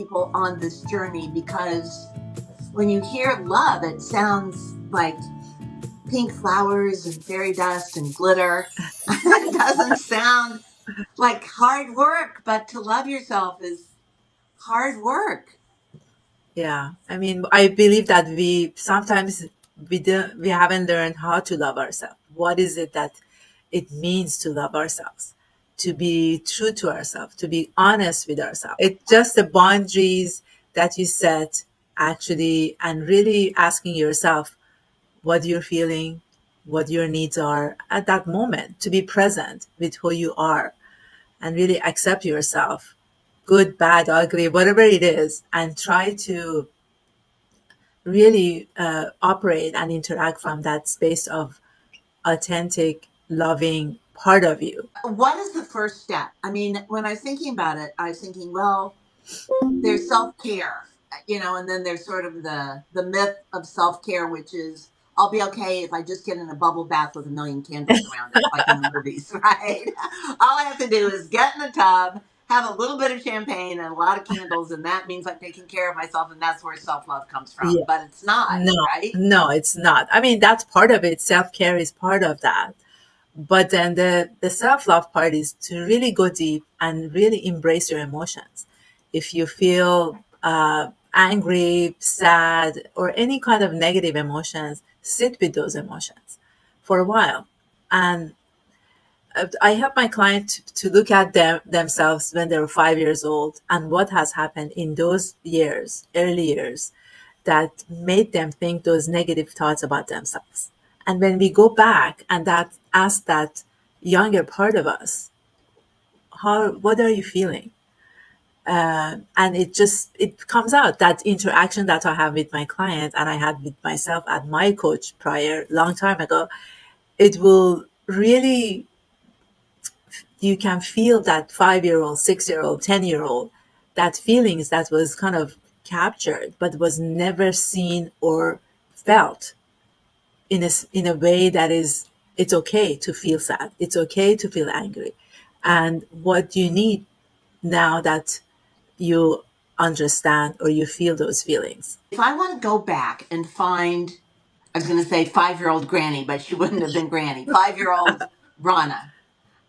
people on this journey, because when you hear love, it sounds like pink flowers and fairy dust and glitter. It doesn't sound like hard work, but to love yourself is hard work. Yeah, I mean, I believe that we sometimes we haven't learned how to love ourselves. What is it that it means to love ourselves, to be true to ourselves, to be honest with ourselves? It's just the boundaries that you set, actually, and really asking yourself what you're feeling, what your needs are at that moment, to be present with who you are and really accept yourself, good, bad, ugly, whatever it is, and try to really operate and interact from that space of authentic, loving part of you. What is the first step? I mean, when I was thinking about it, I was thinking, well, there's self-care, and then there's sort of the myth of self-care, which is I'll be okay if I just get in a bubble bath with a million candles around it, like in the movies, right? All I have to do is get in a tub, have a little bit of champagne and a lot of candles, and that means I'm taking care of myself, and that's where self-love comes from. Yeah. But it's not, No, right? no, it's not. I mean, that's part of it. Self-care is part of that. But then the self-love part is to really go deep and really embrace your emotions. If you feel angry, sad, or any kind of negative emotions, sit with those emotions for a while. And I help my client to look at themselves when they were 5 years old and what has happened in those years, early years, that made them think those negative thoughts about themselves. And when we go back and that ask that younger part of us, what are you feeling? And it comes out, that interaction that I have with my client and I had with myself at my coach prior, long time ago, it will really, you can feel that 5-year-old, 6-year-old, 10-year-old, that feelings that was kind of captured, but was never seen or felt in a way that is, it's okay to feel sad. It's okay to feel angry. And what you need now that you understand or you feel those feelings. If I want to go back and find, I was going to say 5-year-old Granny, but she wouldn't have been Granny, 5-year-old Rana.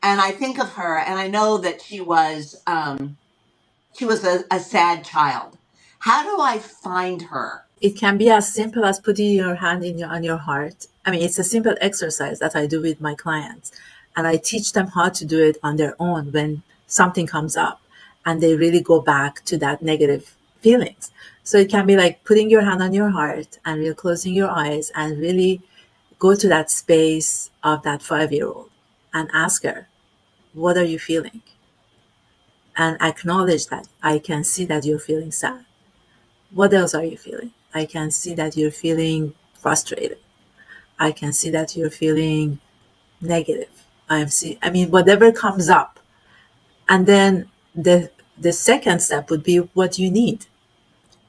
And I think of her, and I know that she was a sad child. How do I find her? It can be as simple as putting your hand on your heart. I mean, it's a simple exercise that I do with my clients, and I teach them how to do it on their own when something comes up and they really go back to that negative feelings. So it can be like putting your hand on your heart and really closing your eyes and really go to that space of that 5-year-old and ask her, what are you feeling? And acknowledge that I can see that you're feeling sad. What else are you feeling? I can see that you're feeling frustrated. I can see that you're feeling negative. I mean, whatever comes up. And then the second step would be what you need.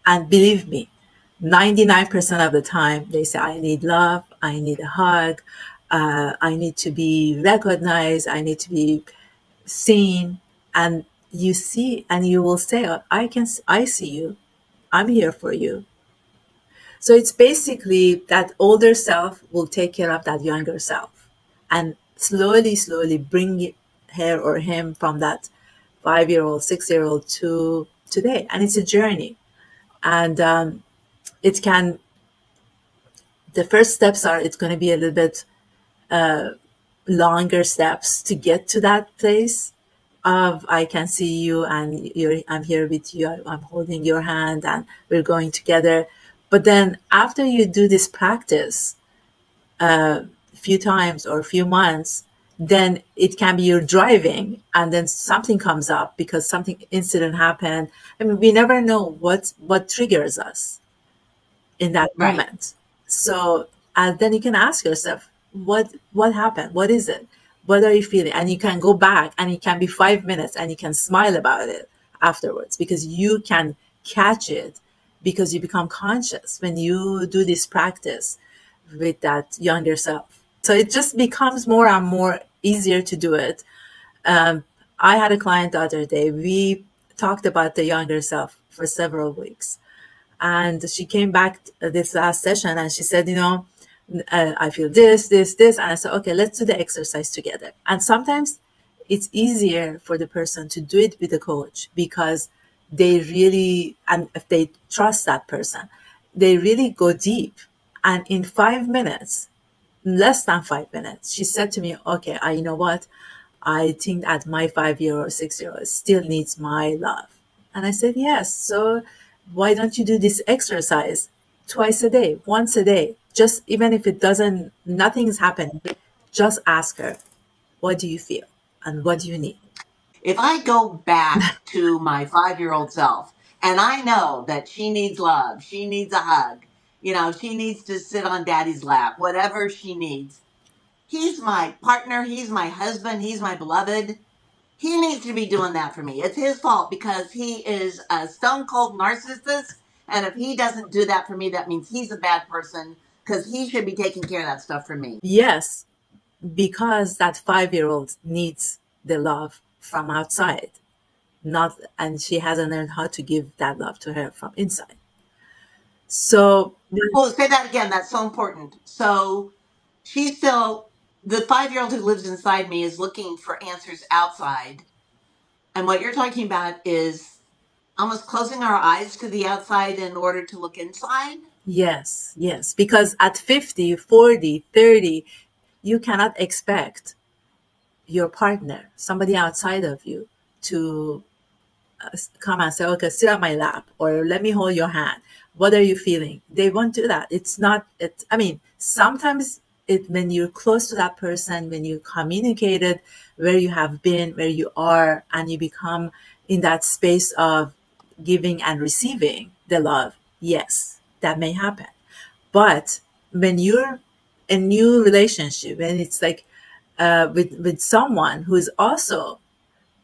And believe me, 99% of the time they say, I need love, I need a hug, I need to be recognized, I need to be seen. And you see, and you will say, I see you, I'm here for you. So it's basically that older self will take care of that younger self and slowly, slowly bring her or him from that 5-year-old, 6-year-old to today. And it's a journey. And it can, the first steps are, it's going to be a little bit longer steps to get to that place of I can see you and I'm here with you, I'm holding your hand and we're going together. But then after you do this practice a few times or a few months, then it can be you're driving and then something comes up because something incident happened. I mean, we never know what triggers us in that Right. moment. So then you can ask yourself, what happened? What is it? What are you feeling? And you can go back and it can be 5 minutes and you can smile about it afterwards because you can catch it because you become conscious when you do this practice with that younger self. So it just becomes more and more easier to do it. I had a client the other day. We talked about the younger self for several weeks. And she came back this last session and she said, I feel this, this, this. And I said, okay, let's do the exercise together. And sometimes it's easier for the person to do it with a coach because they really, and if they trust that person, they really go deep. And in 5 minutes, less than 5 minutes, she said to me, okay, you know what? I think that my 5-year or 6-year-old still needs my love. And I said, yes. So why don't you do this exercise twice a day, once a day? Just even if nothing is happening, just ask her, what do you feel? And what do you need? If I go back to my 5-year-old self and I know that she needs love, she needs a hug, she needs to sit on daddy's lap, whatever she needs. He's my partner, he's my husband, he's my beloved. He needs to be doing that for me. It's his fault because he is a stone cold narcissist. And if he doesn't do that for me, that means he's a bad person because he should be taking care of that stuff for me. Yes, because that 5-year-old needs the love from outside, and she hasn't learned how to give that love to her from inside. So, say that again. That's so important. So she's still, the 5-year-old who lives inside me is looking for answers outside. And what you're talking about is almost closing our eyes to the outside in order to look inside. Yes, because at 50, 40, 30, you cannot expect your partner, somebody outside of you, to come and say, okay, sit on my lap, or let me hold your hand. What are you feeling? They won't do that. Sometimes when you're close to that person, when you communicated where you have been, where you are, and you become in that space of giving and receiving the love, yes, that may happen. But when you're a new relationship, and it's like with someone who is also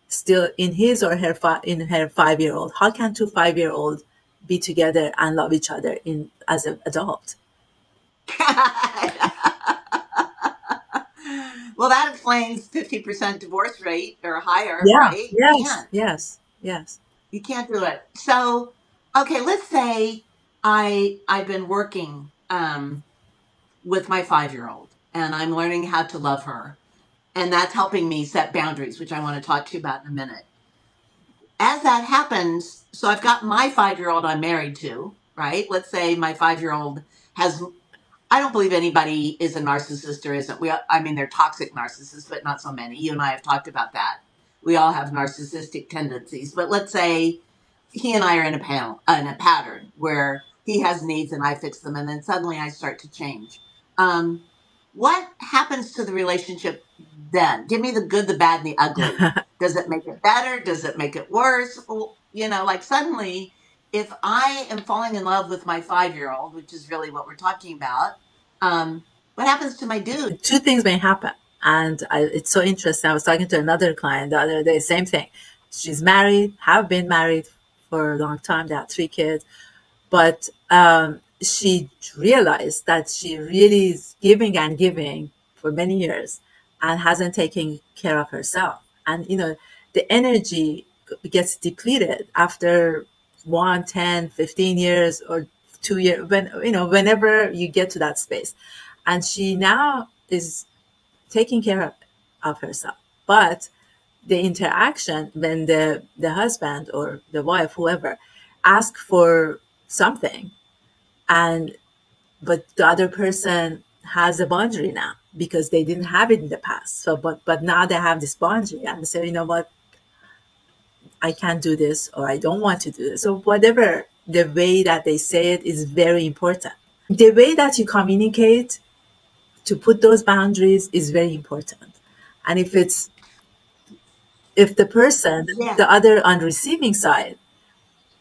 still in his or her 5-year-old, how can 2 5-year-olds be together and love each other as an adult? Well, that explains 50% divorce rate or higher, yeah, right? Yes. You can't do it. So, okay, let's say I've been working with my 5-year-old and I'm learning how to love her. And that's helping me set boundaries, which I want to talk to you about in a minute. As that happens, so I've got my 5-year-old I'm married to, right? Let's say my 5-year-old has, I don't believe anybody is a narcissist or isn't. They're toxic narcissists, but not so many. You and I have talked about that. We all have narcissistic tendencies. But let's say he and I are in a pattern where he has needs and I fix them, and then suddenly I start to change. What happens to the relationship then? Give me the good, the bad, and the ugly. Does it make it better? Does it make it worse? Suddenly, if I am falling in love with my 5-year-old, which is really what we're talking about, what happens to my dude? 2 things may happen. And it's so interesting. I was talking to another client the other day, same thing. She's married, have been married for a long time. They have 3 kids. But she realized that she really is giving and giving for many years and hasn't taken care of herself. And, the energy gets depleted after 1, 10, 15 years or 2 years, whenever you get to that space. And she now is taking care of herself. But the interaction when the husband or the wife, whoever, ask for something, but the other person has a boundary now because they didn't have it in the past. So, but now they have this boundary and they say, you know what, I can't do this, or I don't want to do this. So whatever the way that they say it is very important. The way that you communicate to put those boundaries is very important. And if the person, the other on receiving side,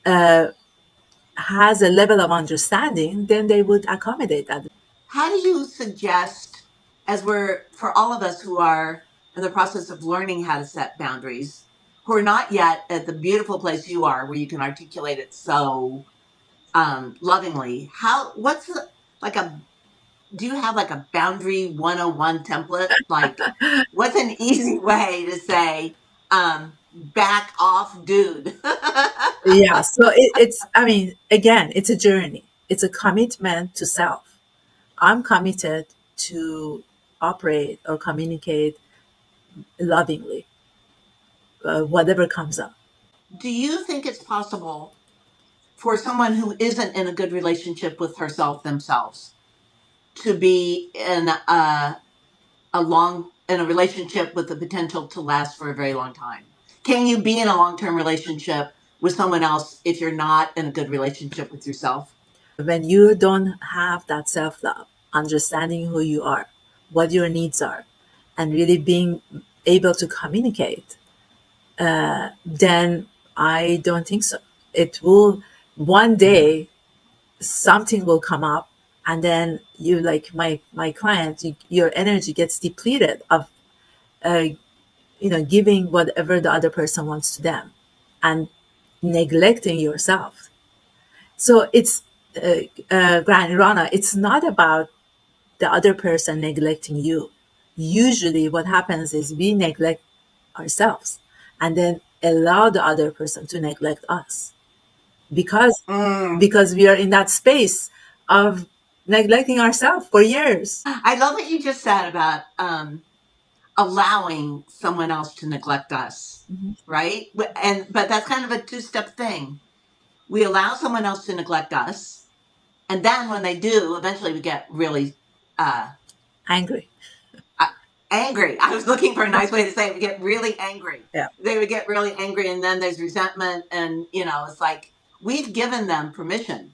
has a level of understanding, then they would accommodate that. How do you suggest, for all of us who are in the process of learning how to set boundaries, who are not yet at the beautiful place you are, where you can articulate it so lovingly, do you have like a boundary 101 template? Like, what's an easy way to say, back off, dude. Yeah. So it's, I mean, again, it's a journey. It's a commitment to self. I'm committed to operate or communicate lovingly, whatever comes up. Do you think it's possible for someone who isn't in a good relationship with herself themselves to be in a relationship with the potential to last for a very long time? Can you be in a long-term relationship with someone else if you're not in a good relationship with yourself? When you don't have that self love, understanding who you are, what your needs are, and really being able to communicate, then I don't think so. It will, one day, something will come up, and then you, like my client, your energy gets depleted of, uh, giving whatever the other person wants to them, and neglecting yourself. So it's, Granny Rana, it's not about the other person neglecting you. Usually what happens is we neglect ourselves and then allow the other person to neglect us, because because we are in that space of neglecting ourselves for years. I love what you just said about allowing someone else to neglect us, right? But that's kind of a two-step thing. We allow someone else to neglect us, and then when they do, eventually we get really Angry. angry. I was looking for a nice way to say it. We get really angry. Yeah. They would get really angry, and then there's resentment, and it's like we've given them permission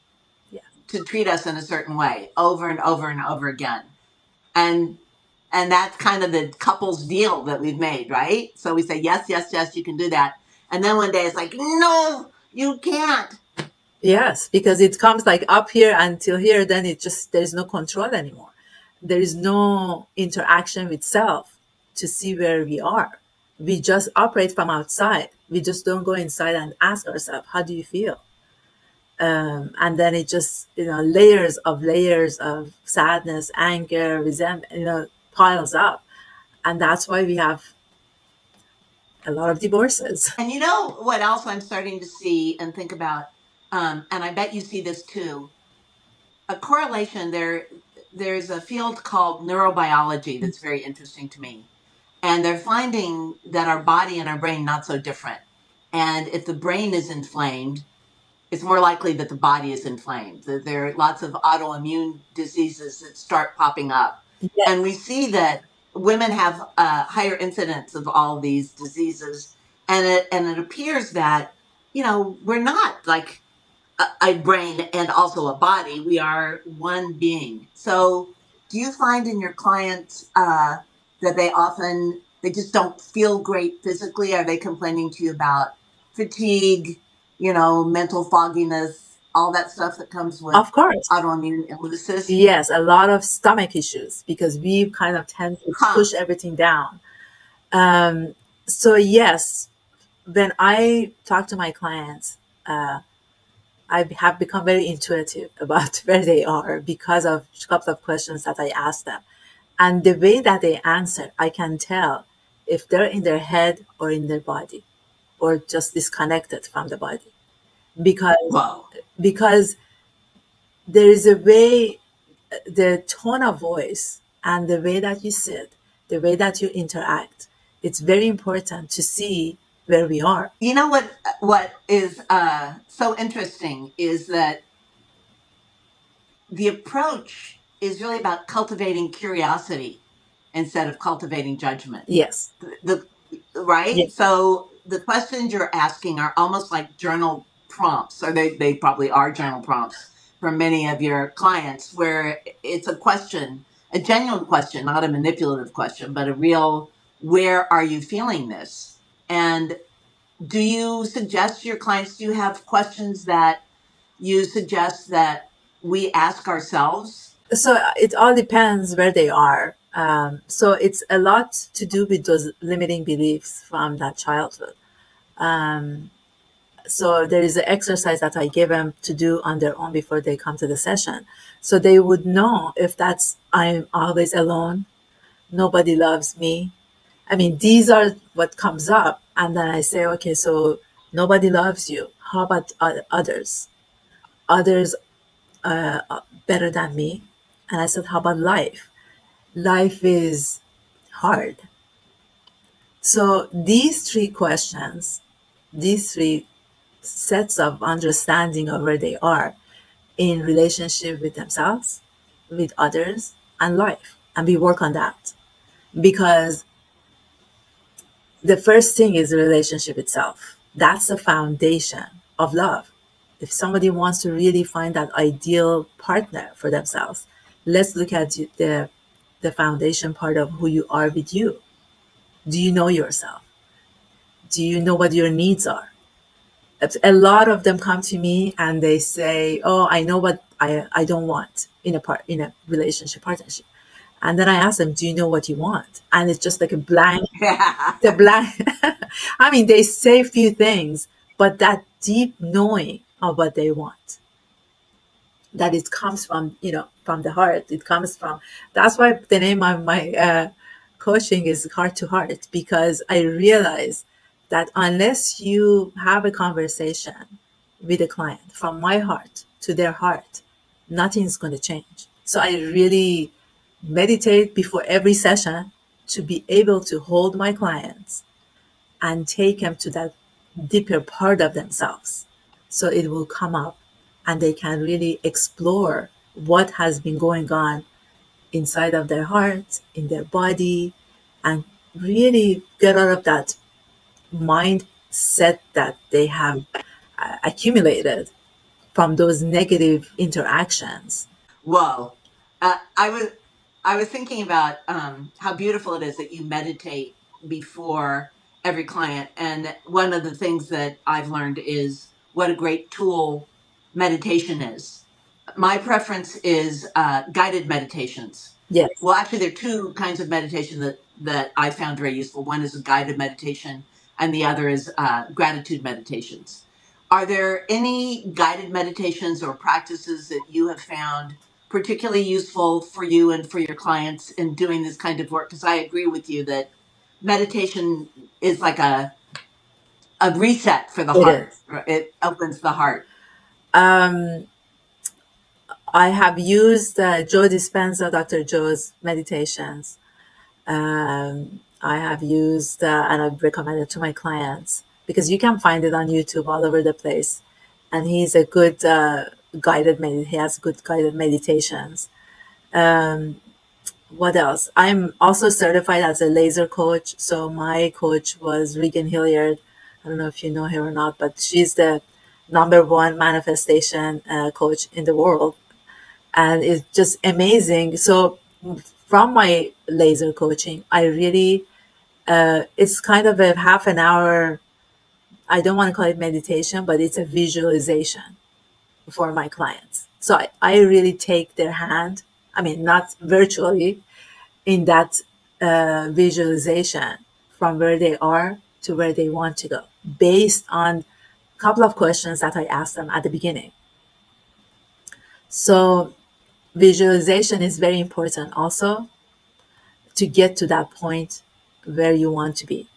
to treat us in a certain way over and over and over again, and that's kind of the couple's deal that we've made, right? So we say yes, yes, yes, you can do that, and then one day it's like, no, you can't. Yes, because it comes like up here until here, then it just, there's no control anymore. There is no interaction with self to see where we are. We just operate from outside. We just don't go inside and ask ourselves, how do you feel? And then it just, layers of sadness, anger, resentment, piles up. And that's why we have a lot of divorces. And you know what else I'm starting to see and think about, and I bet you see this too, a correlation there. There's a field called neurobiology that's very interesting to me. And they're finding that our body and our brain not so different. And if the brain is inflamed, it's more likely that the body is inflamed. There are lots of autoimmune diseases that start popping up. Yes. And we see that women have a higher incidence of all these diseases. And it appears that, we're not like a brain and also a body. We are one being. So do you find in your clients that they just don't feel great physically? Are they complaining to you about fatigue, mental fogginess, all that stuff that comes with, of course, autoimmune illnesses? Yes, a lot of stomach issues because we kind of tend to push everything down. So yes, when I talk to my clients, I have become very intuitive about where they are because of a couple of questions that I ask them. And the way that they answer, I can tell if they're in their head or in their body or just disconnected from the body. Because there is a way, the tone of voice and the way that you sit, the way that you interact, it's very important to see where we are. You know what is so interesting is that the approach is really about cultivating curiosity instead of cultivating judgment. Yes. Right? Yes. So the questions you're asking are almost like journal prompts, or they probably are journal prompts for many of your clients, where it's a question, a genuine question, not a manipulative question, but a real, where are you feeling this? And do you suggest to your clients, do you have questions that you suggest that we ask ourselves? So it all depends where they are. So it's a lot to do with those limiting beliefs from that childhood. So there is an exercise that I give them to do on their own before they come to the session. So they would know if that's, I'm always alone, nobody loves me. I mean, these are what comes up And then I say, okay, so nobody loves you. How about others? Others better than me? And I said, how about life? Life is hard. So these three questions, these three sets of understanding of where they are in relationship with themselves, with others, and life. And we work on that because the first thing is the relationship itself. That's the foundation of love. If somebody wants to really find that ideal partner for themselves, let's look at the foundation part of who you are with you. Do you know yourself? Do you know what your needs are? A lot of them come to me and they say, "Oh, I know what I don't want in a relationship partnership." And then I ask them, "Do you know what you want?" And it's just like a blank. Yeah. The blank. I mean, they say a few things, but that deep knowing of what they want, that it comes from, from the heart. It comes from. That's why the name of my coaching is Heart to Heart, because I realize that unless you have a conversation with a client from my heart to their heart, nothing's going to change. So I really meditate before every session to be able to hold my clients and take them to that deeper part of themselves. So it will come up and they can really explore what has been going on inside of their heart, in their body, and really get out of that mindset that they have accumulated from those negative interactions. Whoa. I was thinking about how beautiful it is that you meditate before every client, and one of the things that I've learned is what a great tool meditation is. My preference is guided meditations. Yes, Well, actually, there are two kinds of meditation that I found very useful. One is a guided meditation, and the other is gratitude meditations. Are there any guided meditations or practices that you have found particularly useful for you and for your clients in doing this kind of work? Because I agree with you that meditation is like a reset for the it heart. is. It opens the heart. Um, I have used Joe Dispenza, Dr. Joe's meditations. I have used and I've recommended to my clients because you can find it on YouTube all over the place. And he's a good he has good guided meditations. What else? I'm also certified as a laser coach. So my coach was Regan Hilliard. I don't know if you know her or not, but she's the number one manifestation coach in the world. And it's just amazing. So from my laser coaching, I really, it's kind of a half an hour. I don't want to call it meditation, but it's a visualization for my clients. So I really take their hand, I mean, not virtually, in that visualization from where they are to where they want to go based on a couple of questions that I asked them at the beginning. So visualization is very important also to get to that point where you want to be.